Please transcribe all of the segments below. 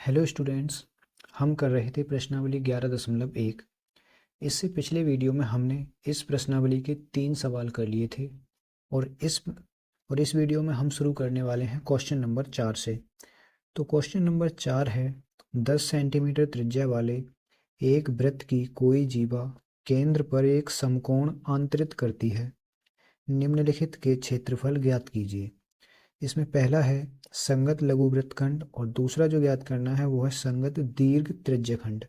Hello students, हम कर रहे थे प्रश्नावली 11.1। इससे पिछले वीडियो में हमने इस प्रश्नावली के 3 सवाल कर लिए थे और इस वीडियो में हम शुरू करने वाले हैं क्वेश्चन नंबर 4 से। तो क्वेश्चन नंबर 4 है, 10 सेंटीमीटर त्रिज्या वाले एक वृत्त की कोई जीवा केंद्र पर एक समकोण आंतरित करती है। निम्नलिखित के क्षेत्रफल ज्ञात कीजिए। इसमें पहला है संगत लघु वृत्तखंड और दूसरा जो ज्ञात करना है वो है संगत दीर्घ त्रिज्यखंड।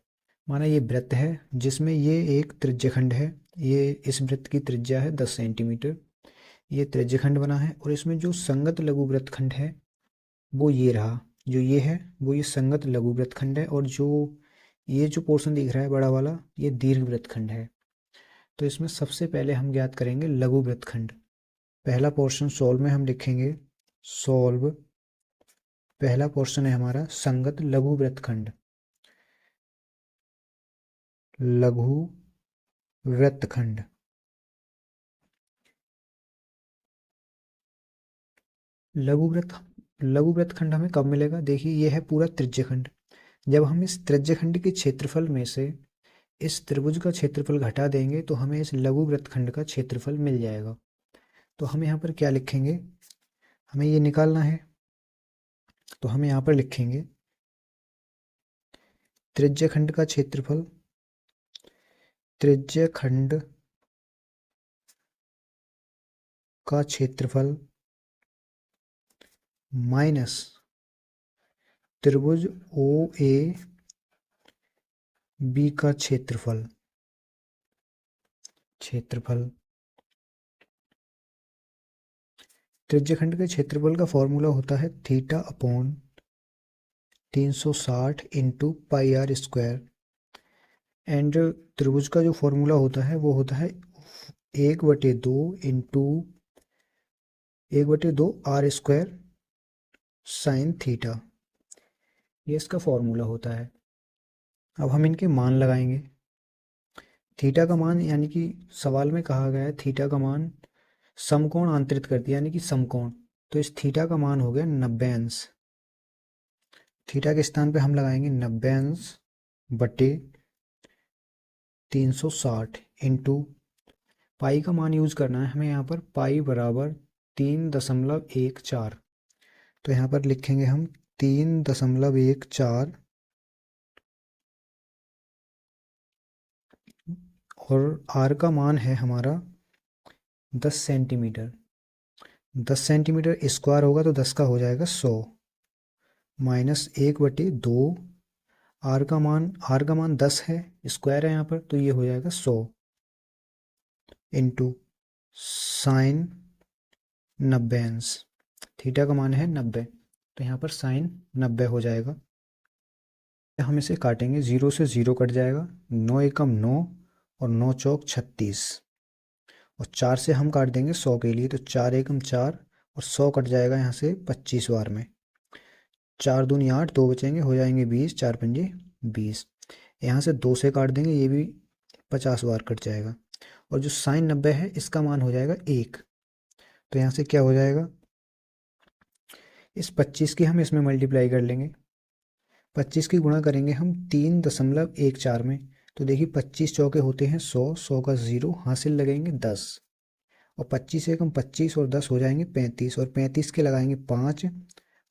माना ये वृत्त है जिसमें ये एक त्रिज्यखंड है, ये इस वृत्त की त्रिज्या है 10 सेंटीमीटर, ये त्रिज्यखंड बना है और इसमें जो संगत लघु वृत्तखंड है वो ये रहा, जो ये है वो ये संगत लघु वृत्तखंड है और ये जो पोर्शन दिख रहा है बड़ा वाला ये दीर्घ वृत्तखंड है। तो इसमें सबसे पहले हम ज्ञात करेंगे लघु वृत्तखंड। पहला पोर्शन सॉल्व में हम लिखेंगे सॉल्व। पहला पोर्शन है हमारा संगत लघु वृत्तखंड, लघु वृत्तखंड। लघु वृत्तखंड हमें कब मिलेगा? देखिए ये है पूरा त्रिज्यखंड। जब हम इस त्रिज्यखंड के क्षेत्रफल में से इस त्रिभुज का क्षेत्रफल घटा देंगे तो हमें इस लघु वृत्तखंड का क्षेत्रफल मिल जाएगा। तो हम यहाँ पर क्या लिखेंगे, हमें ये निकालना है तो हम यहाँ पर लिखेंगे त्रिज्यखंड का क्षेत्रफल, त्रिज्यखंड का क्षेत्रफल माइनस त्रिभुज ओ ए बी का क्षेत्रफल। त्रिज्यखंड के क्षेत्रफल का फॉर्मूला होता है theta upon 360 into pi R square. And त्रिभुज का जो फॉर्मूला होता है वो होता है 1/2 into 1/2 R square sine theta. ये इसका फॉर्मूला होता है। अब हम इनके मान लगाएंगे। थीटा का मान यानी कि सवाल में कहा गया है थीटा का मान समकोण आंतरित करती है यानी कि समकोण, तो इस थीटा का मान हो गया 90 अंश। थीटा के स्थान पे हम लगाएंगे 90 अंश बटे 360 इंटू पाई का मान यूज करना है हमें यहाँ पर, पाई बराबर 3.14। तो यहाँ पर लिखेंगे हम 3.14 और आर का मान है हमारा 10 सेंटीमीटर। 10 सेंटीमीटर स्क्वायर होगा तो 10 का हो जाएगा 100 माइनस 1/2। आर का मान 10 है, स्क्वायर है यहाँ पर तो ये हो जाएगा 100 इंटू साइन 90 अंश। थीटा का मान है 90 तो यहाँ पर साइन 90 हो जाएगा। हम इसे काटेंगे, 0 से 0 कट जाएगा, 9 एकम 9 और 9 चौक 36 और 4 से हम काट देंगे 100 के लिए, तो 4 एकम 4 और 100 कट जाएगा यहाँ से 25 बार में। 4 दूनी 8, 2 बचेंगे, हो जाएंगे 20, 4 पंजे 20। यहाँ से 2 से काट देंगे, ये भी 50 बार कट जाएगा और जो साइन 90 है इसका मान हो जाएगा 1। तो यहाँ से क्या हो जाएगा, इस 25 की हम इसमें मल्टीप्लाई कर लेंगे। 25 की गुणा करेंगे हम 3.14 में, तो देखिए 25 चौके होते हैं 100, 100 का 0 हासिल लगेंगे 10 और 25 से कम 25 और 10 हो जाएंगे 35 और 35 के लगाएंगे 5,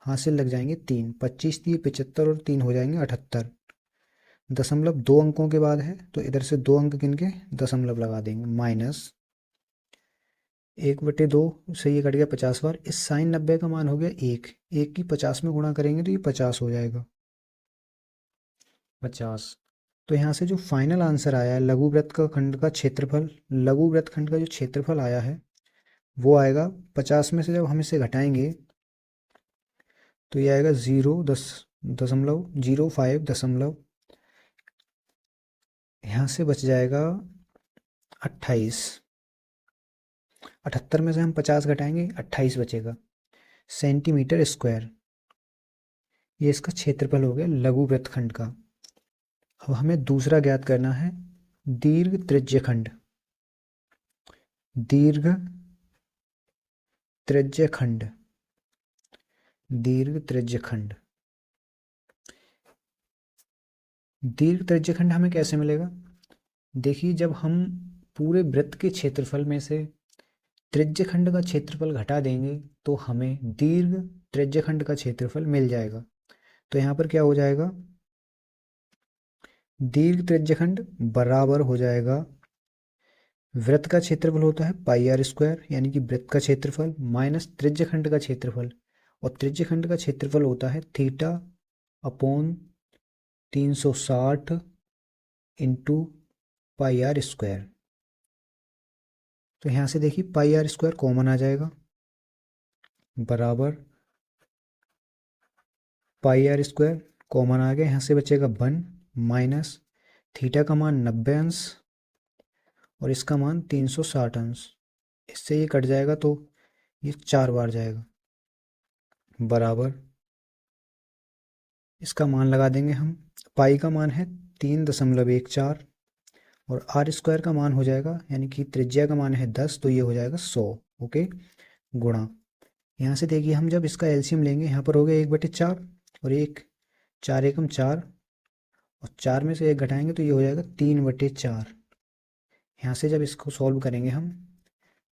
हासिल लग जाएंगे 3। 25 दिए 75 और 3 हो जाएंगे 78। दशमलव 2 अंकों के बाद है तो इधर से 2 अंक गिन के दशमलव लगा देंगे, माइनस 1/2 से ये कट गया 50 बार। इस साइन 90 का मान हो गया 1, 1 की 50 में गुणा करेंगे तो ये 50 हो जाएगा, 50। तो यहाँ से जो फाइनल आंसर आया है लघु वृत्त का खंड का क्षेत्रफल, लघु वृत्त खंड का जो क्षेत्रफल आया है वो आएगा 50 में से जब हम इसे घटाएंगे तो ये आएगा 0.05 यहाँ से बच जाएगा 28। 78 में से हम 50 घटाएंगे 28 बचेगा सेंटीमीटर स्क्वायर। ये इसका क्षेत्रफल हो गया लघु वृत्तखंड का। अब हमें दूसरा ज्ञात करना है दीर्घ त्रिज्यखंड। दीर्घ त्रिज्यखंड, दीर्घ त्रिज्यखंड। दीर्घ त्रिज्यखंड हमें कैसे मिलेगा? देखिए, जब हम पूरे वृत्त के क्षेत्रफल में से त्रिज्यखंड का क्षेत्रफल घटा देंगे तो हमें दीर्घ त्रिज्यखंड का क्षेत्रफल मिल जाएगा। तो यहाँ पर क्या हो जाएगा? दीर्घ त्रिज्यखंड बराबर हो जाएगा, वृत्त का क्षेत्रफल होता है पाई आर स्क्वायर, यानी कि वृत्त का क्षेत्रफल माइनस त्रिज्यखंड का क्षेत्रफल, और त्रिज्यखंड का क्षेत्रफल होता है theta upon 360 into pi R square. तो यहाँ से देखिए पाई आर स्क्वायर कॉमन आ जाएगा, बराबर पाई आर स्क्वायर कॉमन आ गया, यहाँ से बचेगा 1 माइनस थीटा का मान 90 अंश और इसका मान 360 अंश। इससे ये कट जाएगा तो ये 4 बार जाएगा, बराबर इसका मान लगा देंगे हम। पाई का मान है 3.14 और आर स्क्वायर का मान हो जाएगा, यानी कि त्रिज्या का मान है 10, तो ये हो जाएगा 100। ओके, गुणा यहाँ से देखिए हम जब इसका एलसीएम लेंगे, यहाँ पर हो गया 1/4 और 4 एकम 4 और 4 में से 1 घटाएंगे तो ये हो जाएगा 3/4। यहाँ से जब इसको सॉल्व करेंगे हम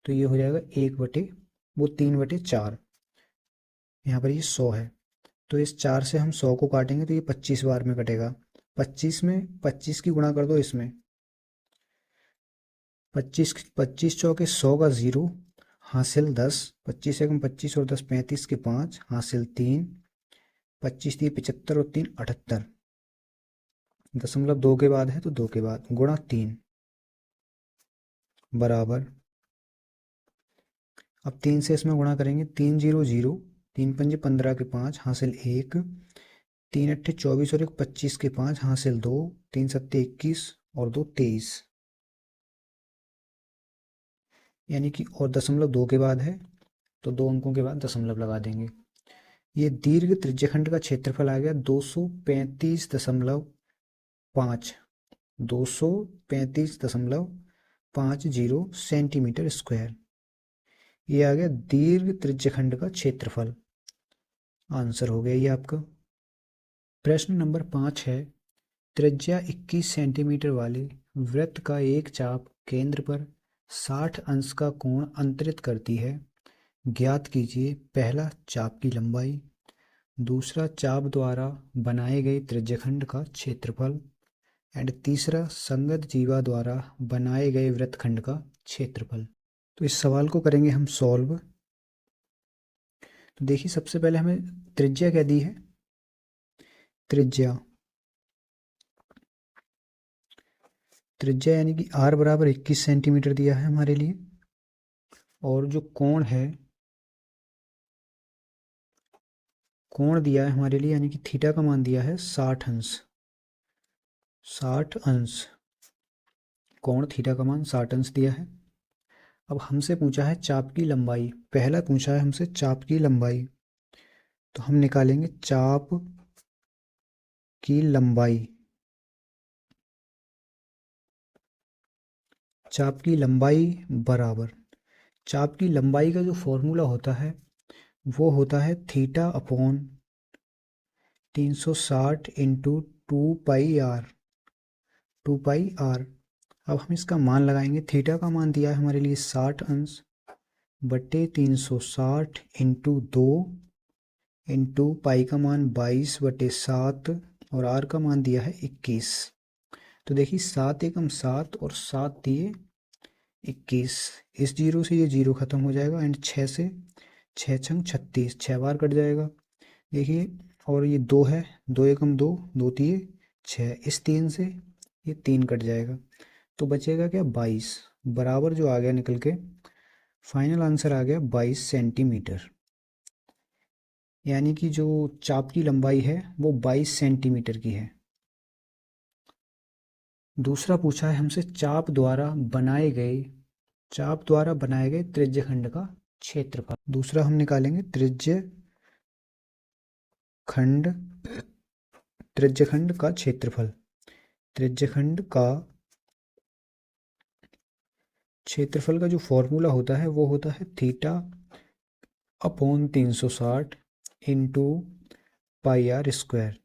तो ये हो जाएगा 3/4। यहाँ पर ये 100 है, तो इस 4 से हम 100 को काटेंगे तो ये 25 बार में कटेगा। 25 में 25 की गुणा कर दो इसमें, 25 25 चौके 100 का 0 हासिल 10, 25 एकम 25 और 10 35 के 5 हासिल 3, 25 3 75 और 3 78, 0.2 के बाद है तो 2 के बाद गुणा 3, बराबर अब 3 से इसमें गुणा करेंगे, 3 0 0, 3 पंजे 15 के 5 हासिल 1, 3 अट्ठे 24 और 1 25 के 5 हासिल 2, 3 सत्ते 21 और 2 23, यानी कि और 0.2 के बाद है तो 2 अंकों के बाद दशमलव लगा देंगे। ये दीर्घ त्रिज्यखंड का क्षेत्रफल आ गया 235.5 235.50 सेंटीमीटर स्क्वायर। ये आ गया दीर्घ त्रिज्यखंड का क्षेत्रफल। आंसर हो गया ये आपका। प्रश्न नंबर 5 है, त्रिज्या 21 सेंटीमीटर वाले वृत्त का एक चाप केंद्र पर 60 अंश का कोण अंतरित करती है। ज्ञात कीजिए पहला चाप की लंबाई, दूसरा चाप द्वारा बनाए गए त्रिज्यखंड का क्षेत्रफल एंड तीसरा संगत जीवा द्वारा बनाए गए वृत्तखंड का क्षेत्रफल। तो इस सवाल को करेंगे हम सॉल्व। तो देखिए सबसे पहले हमें त्रिज्या क्या दी है? त्रिज्या यानी कि r बराबर 21 सेंटीमीटर दिया है हमारे लिए, और जो कोण है, कोण दिया है हमारे लिए, यानी कि थीटा का मान दिया है 60 अंश। 60 अंश कोण थीटा का मान 60 अंश दिया है। अब हमसे पूछा है चाप की लंबाई, पहला पूछा है हमसे चाप की लंबाई, तो हम निकालेंगे चाप की लंबाई। चाप की लंबाई बराबर, चाप की लंबाई का जो फॉर्मूला होता है वो होता है theta upon 360 into 2 pi R. अब हम इसका मान लगाएंगे, थीटा का मान दिया है हमारे लिए 60 अंश बटे 360 इंटू 2 इंटू पाई का मान 22/7 और आर का मान दिया है 21। तो देखिए 7 एकम 7 और 7 दिए 21, इस जीरो से ये जीरो खत्म हो जाएगा एंड 6 से 6 छंग 36, 6 बार कट जाएगा। देखिए और ये 2 है, 2 एकम 2, 2 तिये 6, इस 3 से ये 3 कट जाएगा तो बचेगा क्या 22, बराबर जो आ गया निकल के फाइनल आंसर आ गया 22 सेंटीमीटर। यानी कि जो चाप की लंबाई है वो 22 सेंटीमीटर की है। दूसरा पूछा है हमसे चाप द्वारा बनाए गए त्रिज्यखंड का क्षेत्रफल। दूसरा हम निकालेंगे त्रिज्यखंड का क्षेत्रफल। त्रिज्यखंड का क्षेत्रफल का जो फॉर्मूला होता है वो होता है theta upon 360 into pi R square.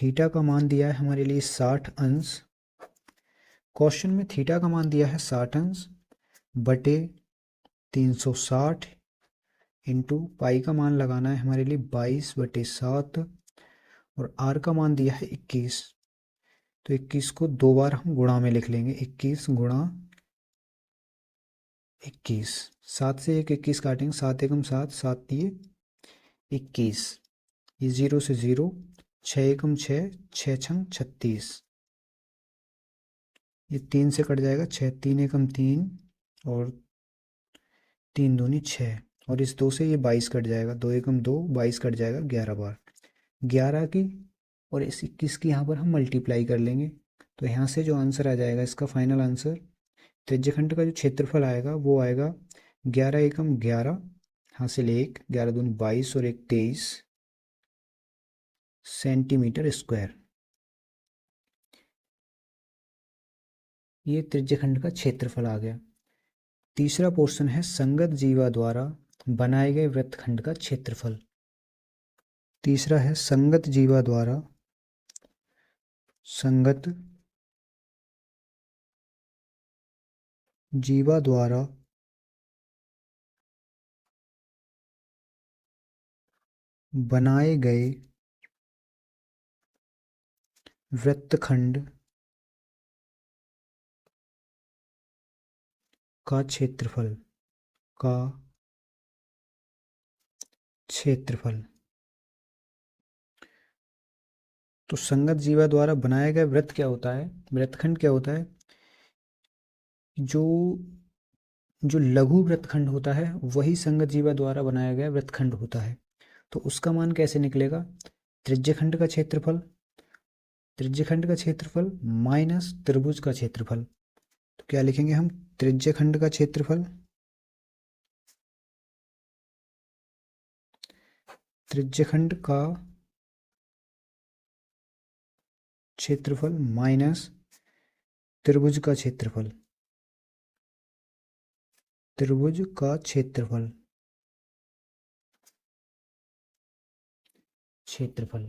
Theta का मान दिया है हमारे लिए 60 अंश। क्वेश्चन में थीटा का मान दिया है 60 अंश बटे 360 इंटू पाई का मान लगाना है हमारे लिए 22/7 और आर का मान दिया है 21। तो 21 को दो बार हम गुणा में लिख लेंगे, 21 गुणा 21। 7 से एक 21 काटेंगे, 7 एकम 7, 7 दिए 21। ये 0 से 0, 6 एकम 6, 6 छंग 36। ये 3 से कट जाएगा, 6 3 एकम 3 और 3 दूनी 6 और इस 2 से ये 22 कट जाएगा, 2 एकम 2, 22 कट जाएगा 11 बार। 11 की और इस 21 की यहाँ पर हम मल्टीप्लाई कर लेंगे। तो यहाँ से जो आंसर आ जाएगा इसका फाइनल आंसर, त्रिज्यखंड का जो क्षेत्रफल आएगा वो आएगा 11 एकम 11 हासिल 1, 11 दूनी 22 और 1 23 सेंटीमीटर स्क्वायर। ये त्रिज्यखंड का क्षेत्रफल आ गया। तीसरा पोर्शन है संगत जीवा द्वारा बनाए गए वृत्तखंड का क्षेत्रफल। तीसरा है संगत जीवा द्वारा बनाए गए वृत्तखंड का क्षेत्रफल। तो संगत जीवा द्वारा बनाया गया वृत्त क्या होता है, वृत्तखंड क्या होता है? जो जो लघु वृत्तखंड होता है वही संगत जीवा द्वारा बनाया गया वृत्तखंड होता है। तो उसका मान कैसे निकलेगा? त्रिज्यखंड का क्षेत्रफल माइनस त्रिभुज का क्षेत्रफल। तो क्या लिखेंगे हम? त्रिज्यखंड का क्षेत्रफल माइनस त्रिभुज का क्षेत्रफल।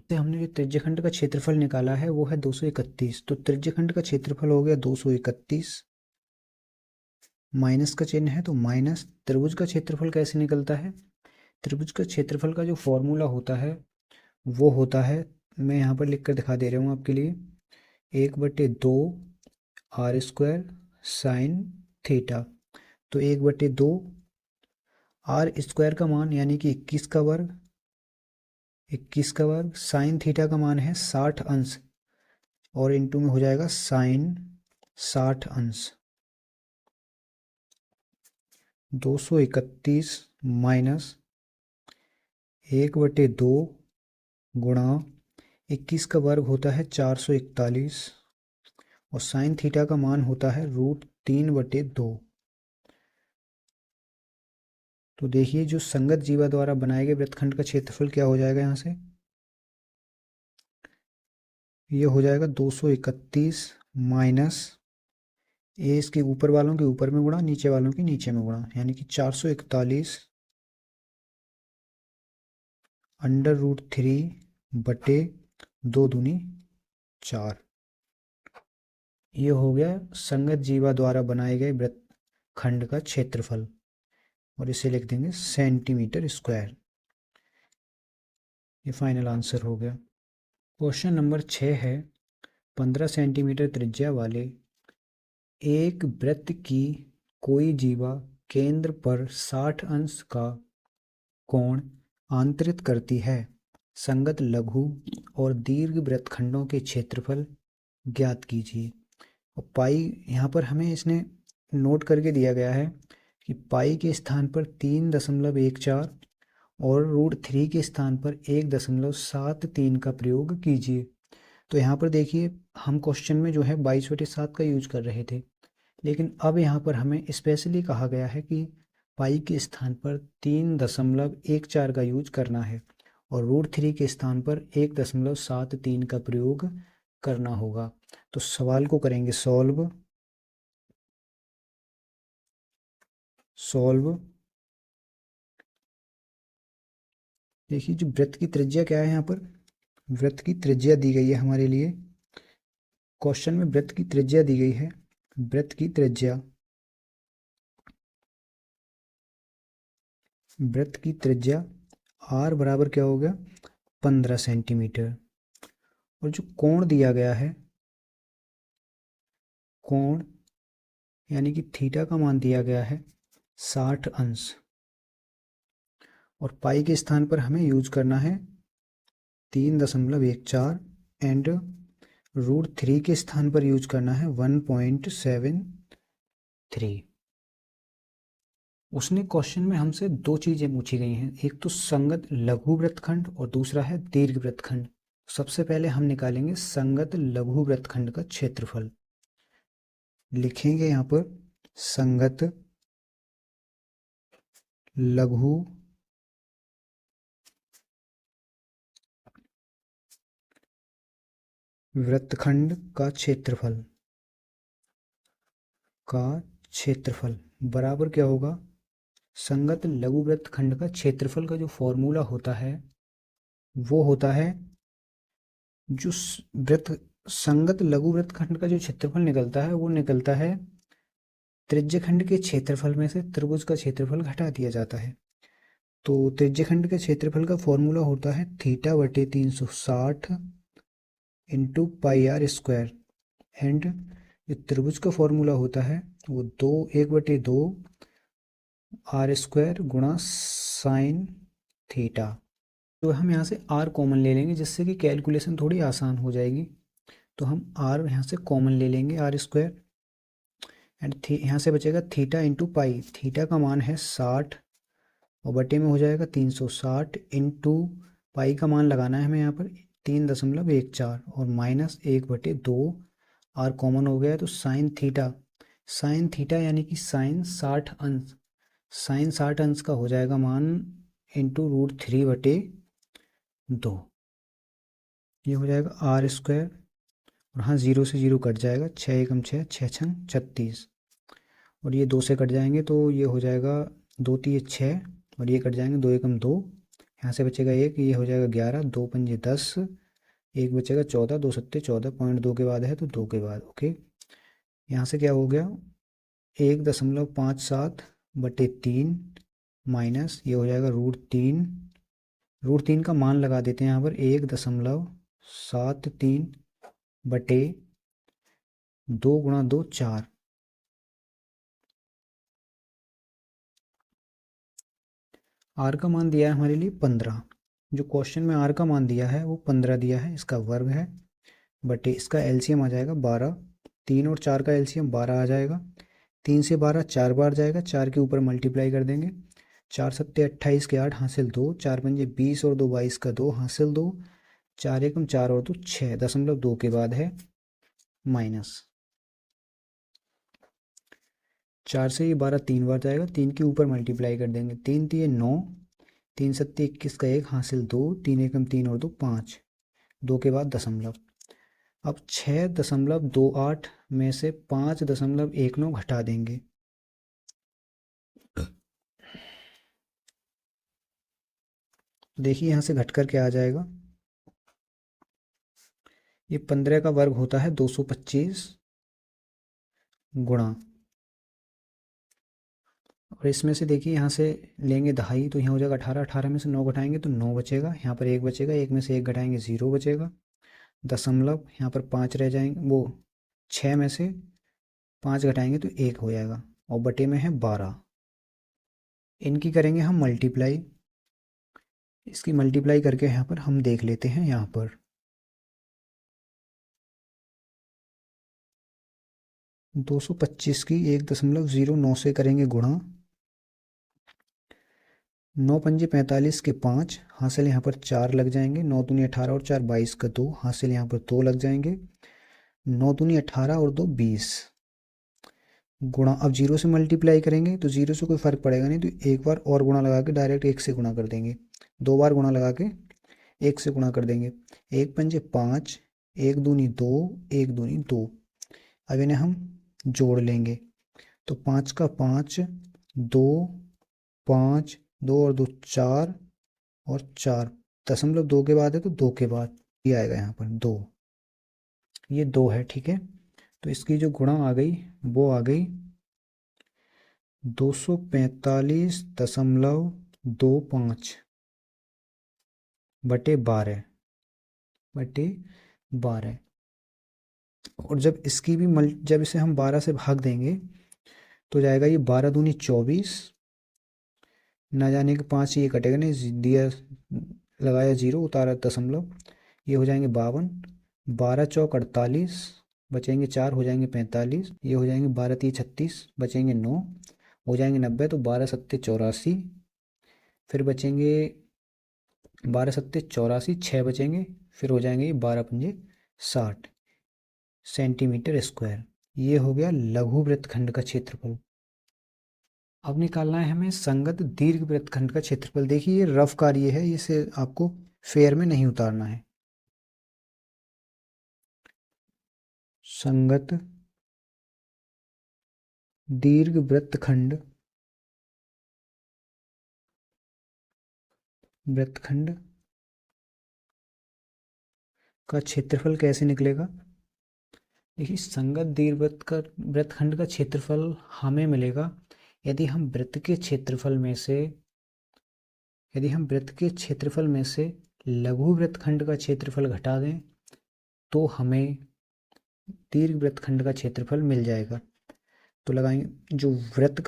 से हमने जो त्रिज्यखंड का क्षेत्रफल निकाला है वो है 231। तो त्रिज्यखंड का क्षेत्रफल हो गया 231, माइनस का चिन्ह है तो माइनस। त्रिभुज का क्षेत्रफल कैसे निकलता है? त्रिभुज का क्षेत्रफल का जो फॉर्मूला होता है वो होता है, मैं यहाँ पर लिख कर दिखा दे रहा हूँ आपके लिए, 1/2 आर स्क्वायर साइन थीटा। तो 1/2 आर स्क्वायर का मान यानी कि 21 का वर्ग, साइन थीटा का मान है 60 अंश और इंटू में हो जाएगा साइन 60 अंश। 231 माइनस 1/2 गुणा 21 का वर्ग होता है 441 और साइन थीटा का मान होता है √3/2। तो देखिए जो संगत जीवा द्वारा बनाए गए वृत्तखंड का क्षेत्रफल क्या हो जाएगा, यहाँ से ये हो जाएगा 231 माइनस ये इसके ऊपर वालों के ऊपर में गुणा, नीचे वालों के नीचे में गुणा, यानी कि 441 √3/2 दूनी 4। ये हो गया संगत जीवा द्वारा बनाए गए वृत्तखंड का क्षेत्रफल और इसे लिख देंगे सेंटीमीटर स्क्वायर। ये फाइनल आंसर हो गया। क्वेश्चन नंबर 6 है 15 सेंटीमीटर त्रिज्या वाले एक वृत्त की कोई जीवा केंद्र पर 60 अंश का कोण आंतरित करती है। संगत लघु और दीर्घ वृत्तखंडों के क्षेत्रफल ज्ञात कीजिए। और पाई यहाँ पर हमें इसने नोट करके दिया गया है कि पाई के स्थान पर 3.14 और √3 के स्थान पर 1.73 का प्रयोग कीजिए। तो यहाँ पर देखिए हम क्वेश्चन में जो है 22/7 का यूज कर रहे थे, लेकिन अब यहाँ पर हमें स्पेशली कहा गया है कि पाई के स्थान पर 3.14 का यूज करना है और √3 के स्थान पर 1.73 का प्रयोग करना होगा। तो सवाल को करेंगे सॉल्व। देखिए जो वृत्त की त्रिज्या क्या है यहाँ पर वृत्त की त्रिज्या दी गई है हमारे लिए। क्वेश्चन में वृत्त की त्रिज्या दी गई है। वृत्त की त्रिज्या, वृत्त की त्रिज्या r बराबर क्या हो गया, 15 सेंटीमीटर। और जो कोण दिया गया है, कोण यानी कि थीटा का मान दिया गया है 60 अंश। और पाई के स्थान पर हमें यूज करना है 3.14 एंड √3 के स्थान पर यूज करना है 1.73। उसने क्वेश्चन में हमसे दो चीजें पूछी गई हैं, एक तो संगत लघु वृत्तखंड और दूसरा है दीर्घ वृत्तखंड। सबसे पहले हम निकालेंगे संगत लघु वृत्तखंड का क्षेत्रफल। लिखेंगे यहाँ पर संगत लघु वृत्तखंड का क्षेत्रफल, बराबर क्या होगा, संगत लघु वृत्तखंड का क्षेत्रफल का जो फॉर्मूला होता है वो होता है, जो वृत्त संगत लघु वृत्तखंड का जो क्षेत्रफल निकलता है वो निकलता है त्रिज्यखंड के क्षेत्रफल में से त्रिभुज का क्षेत्रफल घटा दिया जाता है। तो त्रिज्यखंड के क्षेत्रफल का फॉर्मूला होता है थीटा बटे 360 into pi R square. And जो त्रिभुज का फॉर्मूला होता है वो 1/2 आर स्क्वायर गुणा साइन थीटा। तो हम यहाँ से r कॉमन ले लेंगे जिससे कि कैलकुलेशन थोड़ी आसान हो जाएगी। तो हम r यहाँ से कॉमन ले लेंगे, आर स्क्वायर। एंड यहाँ से बचेगा थीटा इंटू पाई। थीटा का मान है 60 और बटे में हो जाएगा 360 इंटू पाई का मान लगाना है हमें यहाँ पर 3.14 और माइनस 1/2। आर कॉमन हो गया तो साइन थीटा, साइन थीटा यानी कि साइन 60 अंश, साइन 60 अंश का हो जाएगा मान इंटू √3/2। ये हो जाएगा आर स्क्वायर और हाँ 0 से 0 कट जाएगा, 6 एकम 6, 6 छंग 36 और ये 2 से कट जाएंगे तो ये हो जाएगा 2 3 6 और ये कट जाएंगे 2 एकम 2, यहाँ से बचेगा 1, ये हो जाएगा 11, 2 पंजे 10, 1 बचेगा 14, 2 सत्ते 14, पॉइंट 2 के बाद है तो 2 के बाद। ओके, यहाँ से क्या हो गया 1.57/3 माइनस ये हो जाएगा √3, √3 का मान लगा देते हैं यहाँ पर 1.73/2 गुणा 2 4। आर का मान दिया है हमारे लिए 15। जो क्वेश्चन में आर का मान दिया है वो 15 दिया है, इसका वर्ग है बटे इसका एलसीएम आ जाएगा 12। 3 और 4 का एलसीएम 12 आ जाएगा। 3 से 12 4 बार जाएगा, 4 के ऊपर मल्टीप्लाई कर देंगे, 4 सत्ते 28 के 8 हासिल 2, 4 पंजे 20 और 2 22 का 2 हासिल 2, 4 एकम 4 और 2 6, 0.2 के बाद है माइनस। 4 से ये 12 3 बार जाएगा, 3 के ऊपर मल्टीप्लाई कर देंगे, 3 3 9, 3 सत्ते 21 का 1 हासिल 2, 3 एकम 3 और 2 5, 2 के बाद दशमलव। अब 6.28 में से 5.19 घटा देंगे। देखिए यहाँ से घटकर क्या आ जाएगा, ये 15 का वर्ग होता है 225 गुणा, और इसमें से देखिए यहाँ से लेंगे दहाई तो यहाँ हो जाएगा 18, 18 में से 9 घटाएंगे तो 9 बचेगा, यहाँ पर 1 बचेगा, 1 में से 1 घटाएंगे 0 बचेगा, दशमलव यहाँ पर 5 रह जाएंगे, वो 6 में से 5 घटाएंगे तो 1 हो जाएगा और बटे में है 12। इनकी करेंगे हम मल्टीप्लाई, इसकी मल्टीप्लाई करके यहाँ पर हम देख लेते हैं। यहाँ पर 225 की 1.09 से करेंगे गुणा, 9 पंजे 45 के 5 हासिल यहाँ पर 4 लग जाएंगे, 9 दूनी 18 और 4 22 का 2 हासिल यहाँ पर 2 लग जाएंगे, 9 दूनी 18 और 2 20 गुणा। अब 0 से मल्टीप्लाई करेंगे तो 0 से कोई फर्क पड़ेगा नहीं, तो एक बार और गुणा लगा के डायरेक्ट 1 से गुणा कर देंगे, 2 बार गुणा लगा के 1 से गुणा कर देंगे, 1 पंजे 5, 1 दूनी 2, 1 दूनी 2। अब इन्हें हम जोड़ लेंगे तो 5 का 5, 2 5, 2 और 2 4 और 4, 0.2 के बाद है तो 2 के बाद ये आएगा यहाँ पर 2, ये 2 है, ठीक है। तो इसकी जो गुणा आ गई वो आ गई 245.25 बटे 12 बटे 12। और जब इसकी भी जब इसे हम 12 से भाग देंगे तो जाएगा ये 12 दूनी 24, ना जाने के 5 ये कटेगा नहीं, दिया लगाया 0, उतारा दशमलव, ये हो जाएंगे 52, 12 चौक 48, बचेंगे 4, हो जाएंगे 45, ये हो जाएंगे 12 तीन 36, बचेंगे 9, हो जाएंगे 90, तो 12 सत्ते 84, फिर बचेंगे 12 सत्ते 84, 6 बचेंगे, फिर हो जाएंगे 12 पंजे 60 सेंटीमीटर स्क्वायर। ये हो गया लघु वृत्तखंड का क्षेत्रफल। अब निकालना है हमें संगत दीर्घ वृत्तखंड का क्षेत्रफल। देखिए ये रफ कार्य है, इसे आपको फेयर में नहीं उतारना है। संगत दीर्घ वृत्तखंड का क्षेत्रफल कैसे निकलेगा। देखिए संगत दीर्घ वृत्तखंड का क्षेत्रफल हमें मिलेगा यदि हम वृत्त के क्षेत्रफल में से लघु वृत्तखंड का क्षेत्रफल घटा दें तो हमें दीर्घ वृत्तखंड का क्षेत्रफल मिल जाएगा। तो लगाएंगे जो वृत्त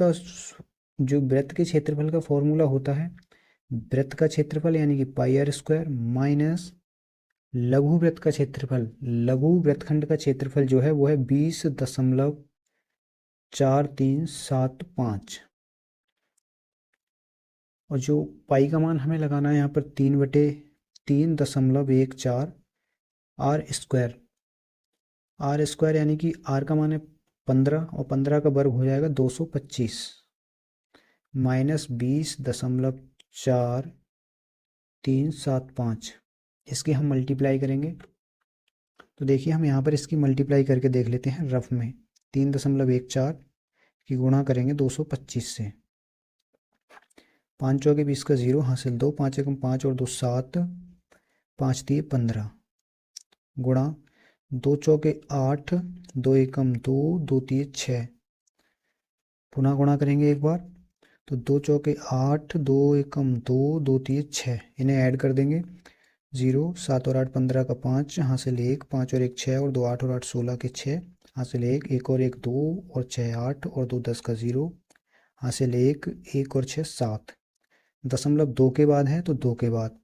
के क्षेत्रफल का फॉर्मूला होता है, वृत्त का क्षेत्रफल यानी कि पाई आर स्क्वायर माइनस लघु वृत्त का क्षेत्रफल, लघु वृत्तखंड का क्षेत्रफल जो है वो है 20.4375। और जो पाई का मान हमें लगाना है यहाँ पर 3/3.14 आर स्क्वायर यानी कि आर का मान है 15 और 15 का वर्ग हो जाएगा 225 माइनस 20.4375। इसकी हम मल्टीप्लाई करेंगे तो देखिए हम यहाँ पर इसकी मल्टीप्लाई करके देख लेते हैं रफ में। 3.14 की गुणा करेंगे 225 से, 5 चौके 20 का 0 हासिल 2, 5 एकम 5 और 2 7, 5 दिए 15, गुणा 2 चौके 8, 2 एकम 2, 2 दिए 6, पुनः गुणा करेंगे एक बार तो 2 चौके 8, 2 एकम 2, 2 दिए 6, इन्हें ऐड कर देंगे 0, 7 और 8 15 का 5 हासिल 1, 5 और 1 6 और 2 8 और 8 16 के 6 हासिल 1, 1 और 1 2 और 6 8 और 2 10 का 0 हासिल 1, 1 और 6 7, दशमलव 2 के बाद है तो 2 के बाद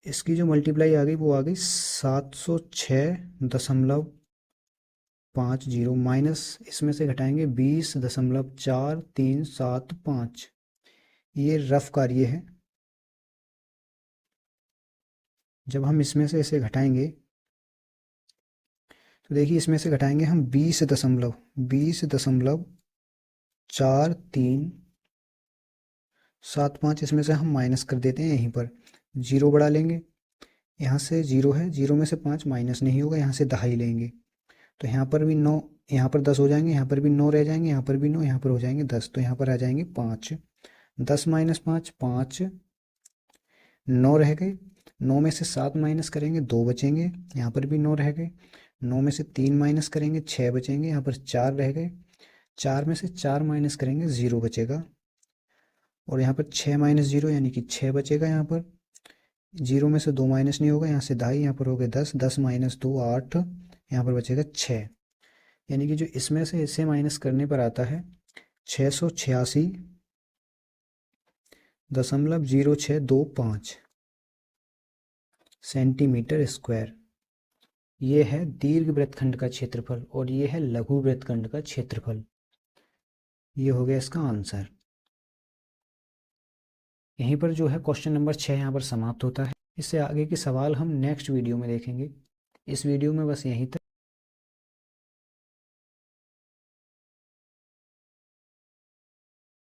इसकी जो मल्टीप्लाई आ गई वो आ गई 706.50 माइनस इसमें से घटाएंगे 20.4375। ये रफ कार्य है। जब हम इसमें से इसे घटाएंगे तो देखिए इसमें से घटाएंगे हम 20.4375, इसमें से हम माइनस कर देते हैं, यहीं पर 0 बढ़ा लेंगे, यहाँ से 0 है, 0 में से 5 माइनस नहीं होगा, यहाँ से दहाई लेंगे तो यहाँ पर भी 9, यहाँ पर 10 हो जाएंगे, यहाँ पर भी 9 रह जाएंगे, यहाँ पर भी 9, यहाँ पर हो जाएंगे 10, तो यहाँ पर आ जाएंगे 5, 10 माइनस 5 5, 9 रह गए, 9 में से 7 माइनस करेंगे 2 बचेंगे, यहाँ पर भी 9 रह गए, 9 में से 3 माइनस करेंगे 6 बचेंगे, यहाँ पर 4 रह गए, 4 में से 4 माइनस करेंगे 0 बचेगा, और यहाँ पर 6 माइनस 0 यानी कि 6 बचेगा, यहाँ पर 0 में से 2 माइनस नहीं होगा, यहाँ से दहाई, यहाँ पर हो गए 10, 10 माइनस 2 8, यहाँ पर बचेगा 6, यानी कि जो इसमें से इसे माइनस करने पर आता है 686.0625 सेंटीमीटर स्क्वायर। ये है दीर्घ वृत्तखंड का क्षेत्रफल और ये है लघु वृत्तखंड का क्षेत्रफल। ये हो गया इसका आंसर। यहीं पर जो है क्वेश्चन नंबर 6 यहाँ पर समाप्त होता है। इससे आगे के सवाल हम नेक्स्ट वीडियो में देखेंगे। इस वीडियो में बस यहीं तक।